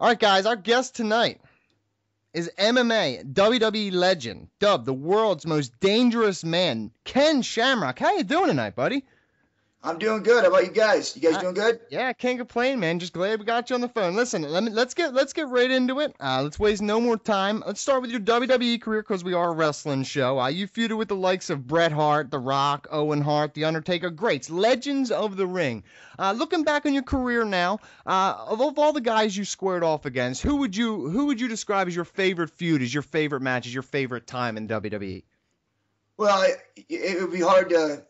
All right, guys, our guest tonight is MMA WWE legend, dubbed the world's most dangerous man, Ken Shamrock. How you doing tonight, buddy? I'm doing good. How about you guys? You guys Uh, doing good? yeah, can't complain, man. Just glad we got you on the phone. Listen, let's get right into it. Let's waste no more time. Let's start with your WWE career because we are a wrestling show. You feuded with the likes of Bret Hart, The Rock, Owen Hart, The Undertaker, greats, legends of the ring. Looking back on your career now, of all the guys you squared off against, who would you describe as your favorite feud, as your favorite match, as your favorite time in WWE? Well, it would be hard to,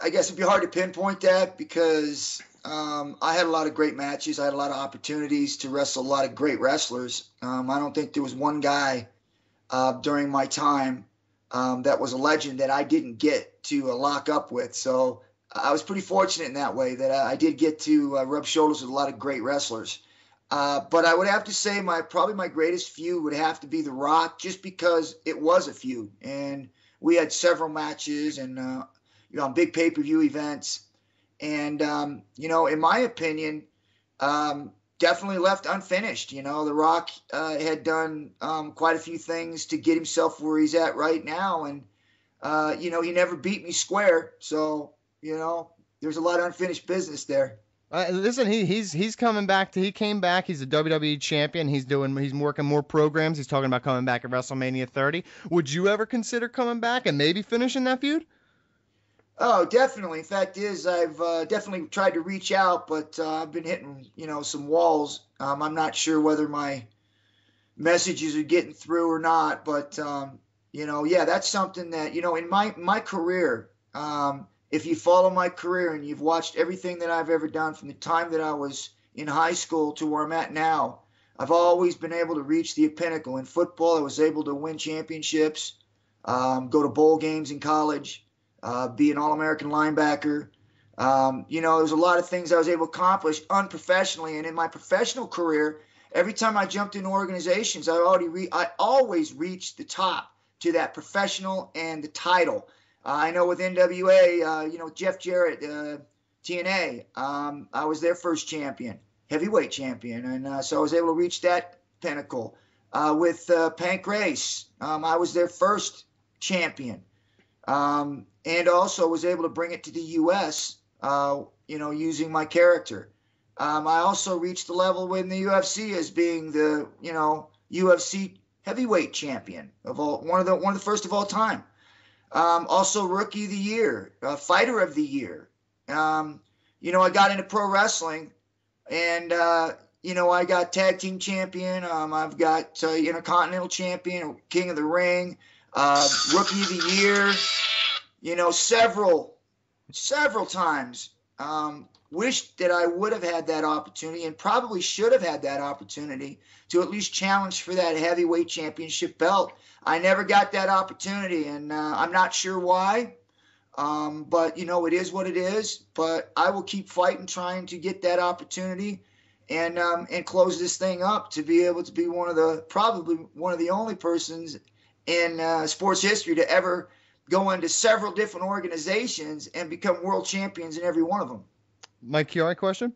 I guess it'd be hard to pinpoint that because I had a lot of great matches. I had a lot of opportunities to wrestle a lot of great wrestlers. I don't think there was one guy during my time that was a legend that I didn't get to lock up with. So I was pretty fortunate in that way that I did get to rub shoulders with a lot of great wrestlers. But I would have to say probably my greatest feud would have to be The Rock, just because it was a feud and we had several matches and on big pay-per-view events. And, in my opinion, definitely left unfinished. The Rock had done quite a few things to get himself where he's at right now. And, he never beat me square. So, there's a lot of unfinished business there. Listen, he's coming back. He came back. He's a WWE champion. He's working more programs. He's talking about coming back at WrestleMania 30. Would you ever consider coming back and maybe finishing that feud? Oh, definitely. Fact is, I've definitely tried to reach out, but I've been hitting, some walls. I'm not sure whether my messages are getting through or not, but yeah, that's something that, in my career, if you follow my career and you've watched everything that I've ever done from the time that I was in high school to where I'm at now, I've always been able to reach the pinnacle. In football, I was able to win championships, go to bowl games in college, be an All-American linebacker. There's a lot of things I was able to accomplish unprofessionally. And in my professional career, every time I jumped into organizations, I always reached the top to that professional and the title. I know with NWA, Jeff Jarrett, TNA, I was their first champion, heavyweight champion. And so I was able to reach that pinnacle. With Pancrase, I was their first champion. And also was able to bring it to the U.S., using my character. I also reached the level in the UFC as being the, UFC heavyweight champion one of the first of all time. Also Rookie of the Year, Fighter of the Year. I got into pro wrestling and, I got tag team champion. I've got Intercontinental champion, King of the Ring, Rookie of the Year, several times. Wished that I would have had that opportunity and probably should have had that opportunity to at least challenge for that heavyweight championship belt. I never got that opportunity, and I'm not sure why. But, it is what it is. But I will keep fighting, trying to get that opportunity and close this thing up to be able to be probably one of the only persons in sports history to ever go into several different organizations and become world champions in every one of them. Mike Chiari question?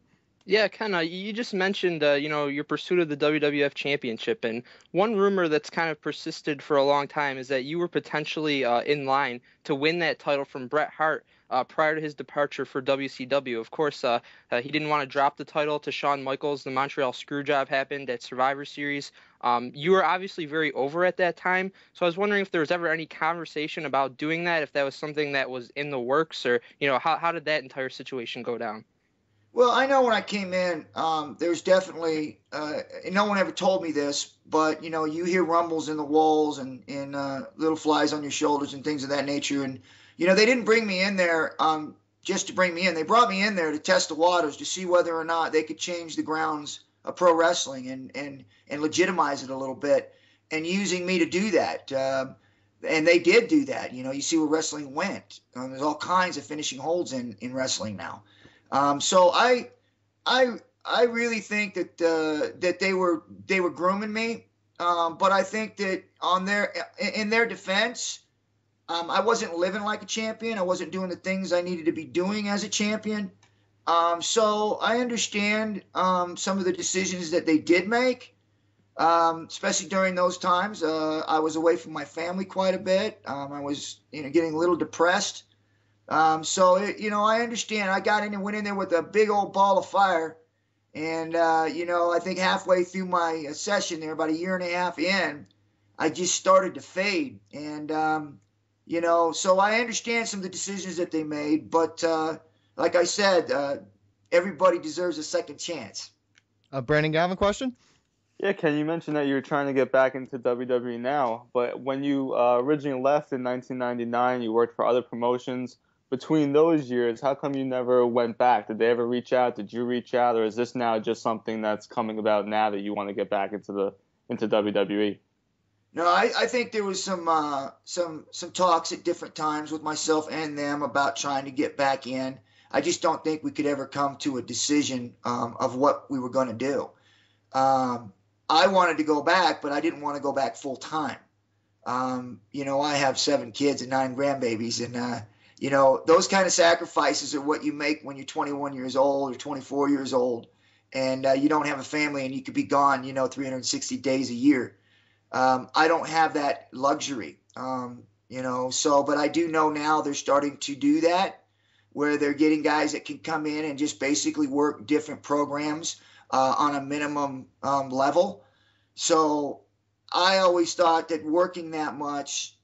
Yeah, Ken, you just mentioned, your pursuit of the WWF Championship, and one rumor that's kind of persisted for a long time is that you were potentially in line to win that title from Bret Hart prior to his departure for WCW. Of course, he didn't want to drop the title to Shawn Michaels. The Montreal Screwjob happened at Survivor Series. You were obviously very over at that time, so I was wondering if there was ever any conversation about doing that, if that was something that was in the works, or, how did that entire situation go down? Well, I know when I came in, there's definitely, no one ever told me this, but, you hear rumbles in the walls and little flies on your shoulders and things of that nature. And, they didn't bring me in there just to bring me in. They brought me in there to test the waters, to see whether or not they could change the grounds of pro wrestling and legitimize it a little bit, and using me to do that. And they did do that. You see where wrestling went. There's all kinds of finishing holds in wrestling now. So I really think that they were grooming me. But I think that in their defense, I wasn't living like a champion. I wasn't doing the things I needed to be doing as a champion. So I understand some of the decisions that they did make, especially during those times. I was away from my family quite a bit. I was, getting a little depressed. I understand. I went in there with a big old ball of fire. And, I think halfway through my session there, about a year and a half in, I just started to fade. And, so I understand some of the decisions that they made. But like I said, everybody deserves a second chance. Brandon Gavin, question? Yeah, Ken, you mentioned that you're trying to get back into WWE now, but when you originally left in 1999, you worked for other promotions. Between those years, how come you never went back? Did they ever reach out? Did you reach out, or is this now just something that's coming about now that you want to get back into WWE? No, I think there was some talks at different times with myself and them about trying to get back in. I just don't think we could ever come to a decision of what we were going to do. I wanted to go back, but I didn't want to go back full time. I have 7 kids and 9 grandbabies, and those kind of sacrifices are what you make when you're 21 years old or 24 years old, and you don't have a family and you could be gone, 360 days a year. I don't have that luxury, but I do know now they're starting to do that, where they're getting guys that can come in and just basically work different programs on a minimum level. So I always thought that working that much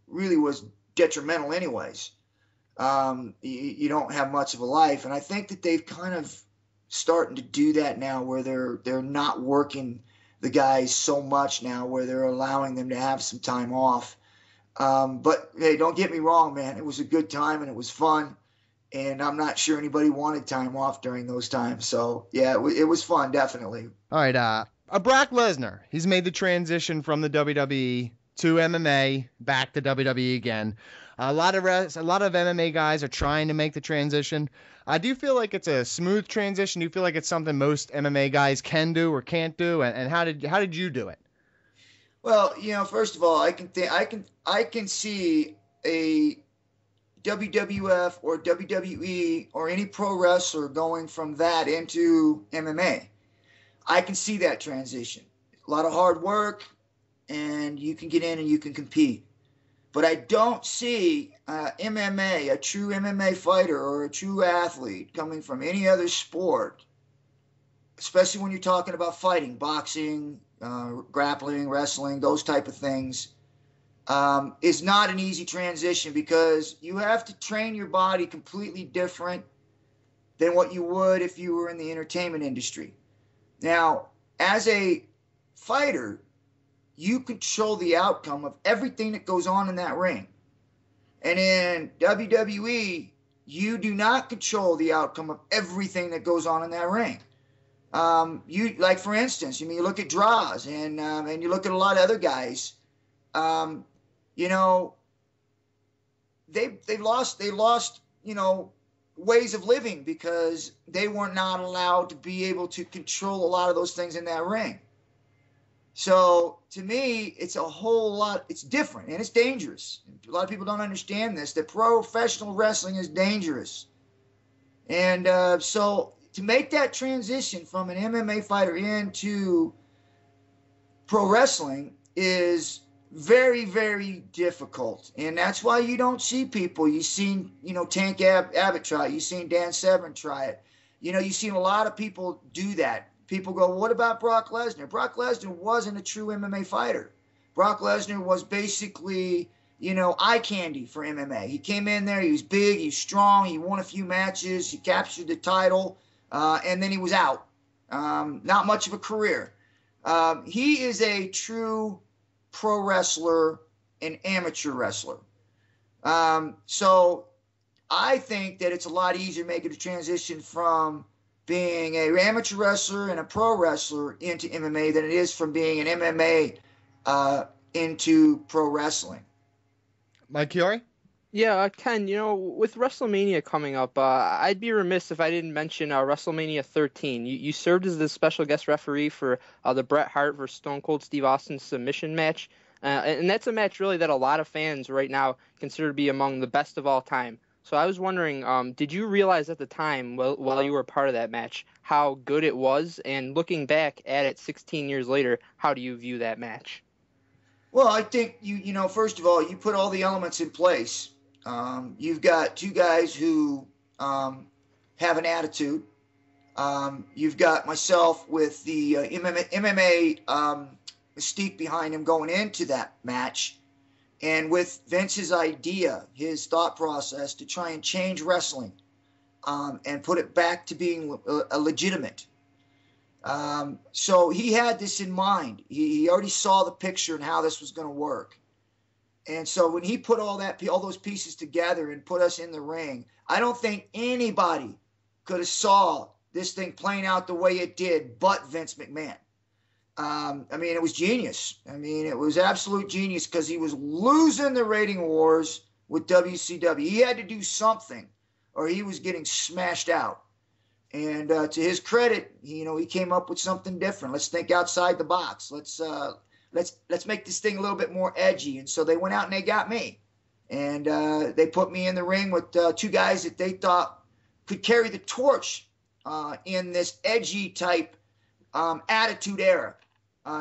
really was detrimental anyways. You don't have much of a life. And I think that they've kind of starting to do that now, where they're not working the guys so much now, where they're allowing them to have some time off. But hey, don't get me wrong, man. It was a good time and it was fun. And I'm not sure anybody wanted time off during those times. So, yeah, it was fun, definitely. All right. Brock Lesnar, he's made the transition from the WWE to MMA, back to WWE again. A lot of MMA guys are trying to make the transition. Do you feel like it's a smooth transition? Do you feel like it's something most MMA guys can do or can't do? And how did you do it? Well, first of all, I can see a WWF or WWE or any pro wrestler going from that into MMA. I can see that transition. A lot of hard work, and you can get in and you can compete. But I don't see MMA, a true MMA fighter or a true athlete coming from any other sport, especially when you're talking about fighting, boxing, grappling, wrestling, those type of things. Is not an easy transition, because you have to train your body completely different than what you would if you were in the entertainment industry. Now, as a fighter, you control the outcome of everything that goes on in that ring. And in WWE, you do not control the outcome of everything that goes on in that ring. For instance, you look at Draws and you look at a lot of other guys. They lost, ways of living because they were not allowed to be able to control a lot of those things in that ring. So to me, it's a whole lot, it's different and it's dangerous. A lot of people don't understand this, that professional wrestling is dangerous. And so to make that transition from an MMA fighter into pro wrestling is very, very difficult. And that's why you don't see people. You've seen, Tank Abbott try it. You've seen Dan Severn try it. You've seen a lot of people do that. People go, what about Brock Lesnar? Brock Lesnar wasn't a true MMA fighter. Brock Lesnar was basically, eye candy for MMA. He came in there, he was big, he was strong, he won a few matches, he captured the title, and then he was out. Not much of a career. He is a true pro wrestler and amateur wrestler. So I think that it's a lot easier making the transition from being an amateur wrestler and a pro wrestler into MMA than it is from being an MMA into pro wrestling. Mike Chiari? Yeah, Ken, with WrestleMania coming up, I'd be remiss if I didn't mention WrestleMania 13. You served as the special guest referee for the Bret Hart versus Stone Cold Steve Austin submission match. And that's a match really that a lot of fans right now consider to be among the best of all time. So I was wondering, did you realize at the time, while you were part of that match, how good it was? And looking back at it 16 years later, how do you view that match? Well, I think first of all, you put all the elements in place. You've got two guys who have an attitude. You've got myself with the MMA mystique behind him going into that match. And with Vince's idea, his thought process to try and change wrestling and put it back to being a legitimate. So he had this in mind. He already saw the picture and how this was going to work. And so when he put all those pieces together and put us in the ring, I don't think anybody could have saw this thing playing out the way it did but Vince McMahon. I mean, it was genius. I mean, it was absolute genius because he was losing the rating wars with WCW. He had to do something or he was getting smashed out. And to his credit, he came up with something different. Let's think outside the box. Let's make this thing a little bit more edgy. And so they went out and they got me. And they put me in the ring with two guys that they thought could carry the torch in this edgy type attitude era,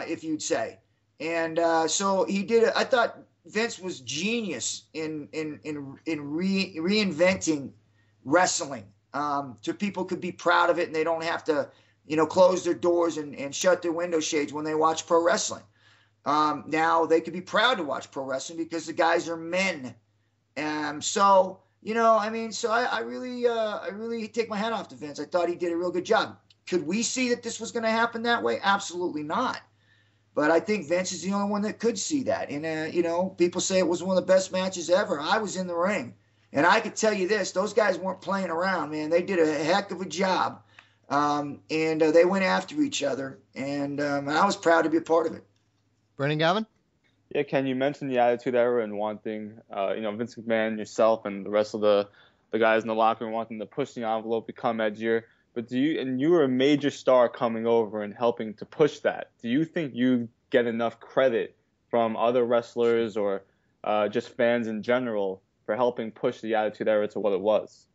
if you'd say. And so he did it. I thought Vince was genius in reinventing wrestling. So people could be proud of it and they don't have to, close their doors and shut their window shades when they watch pro wrestling. Now they could be proud to watch pro wrestling because the guys are men. So I really take my hat off to Vince. I thought he did a real good job. Could we see that this was going to happen that way? Absolutely not. But I think Vince is the only one that could see that. And, people say it was one of the best matches ever. I was in the ring. And I could tell you this, those guys weren't playing around, man. They did a heck of a job. And they went after each other. And I was proud to be a part of it. Brendan Gavin? Yeah, Ken, you mentioned the Attitude Era and wanting, Vince McMahon, yourself, and the rest of the guys in the locker room wanting to push the envelope, become edgier. But you were a major star coming over and helping to push that. Do you think you get enough credit from other wrestlers or just fans in general for helping push the Attitude Era to what it was?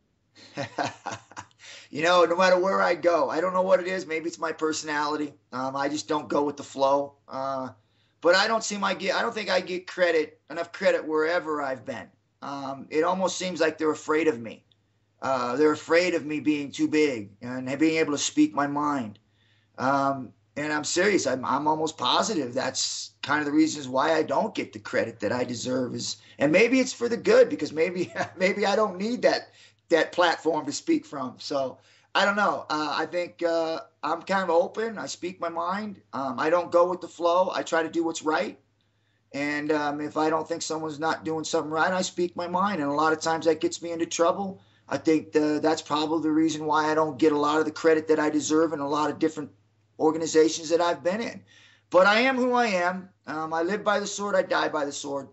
No matter where I go, I don't know what it is. Maybe it's my personality. I just don't go with the flow. But I don't think I get enough credit wherever I've been. It almost seems like they're afraid of me. They're afraid of me being too big and being able to speak my mind. And I'm serious. I'm almost positive that's kind of the reasons why I don't get the credit that I deserve. And maybe it's for the good because maybe I don't need that platform to speak from. So I don't know. I think I'm kind of open. I speak my mind. I don't go with the flow. I try to do what's right. And if I don't think someone's not doing something right, I speak my mind. And a lot of times that gets me into trouble. I think that's probably the reason why I don't get a lot of the credit that I deserve in a lot of different organizations that I've been in. But I am who I am. I live by the sword. I die by the sword.